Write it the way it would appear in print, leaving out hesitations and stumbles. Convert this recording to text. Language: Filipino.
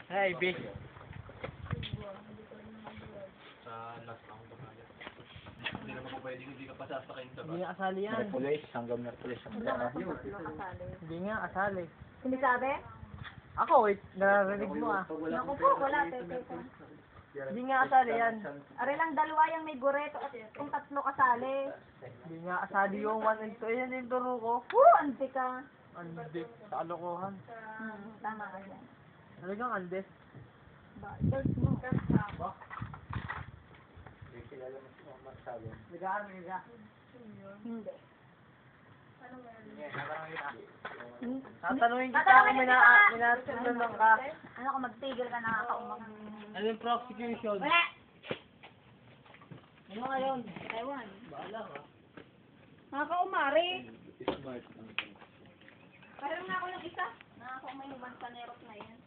Hey, B. Sa last round ba kaya? Hindi naman po pwedeng hindi ka pa sasakayin sa Hindi bus. nga kasali yan. Merkulis, hanggang Merkulis ang daan. Hindi nga kasali. Sinasabi? Ako, wait, nararinig mo ah. Naku po, wala. Tete. Hindi nga kasali yan. Are lang dalawa yung may gureto at kung tatlo kasali. Hindi nga kasali yung 1 and 2. Yan yung turo ko. Ante ka. Andi. Sa kalokohan. Tama ka dyan. Talagang andi. Search mo. Nag-aaral ka. Hindi. Tatanungin kita kung minatundan ka. Ano kung magtigil ka nakakaumag? Ano yung prosecution? Wala! Ano ngayon? Taiwan. Bahala ka. Nakakaumari. Smart. Parang nga ako ng isa. Nakakaumay yung bansa na na yan.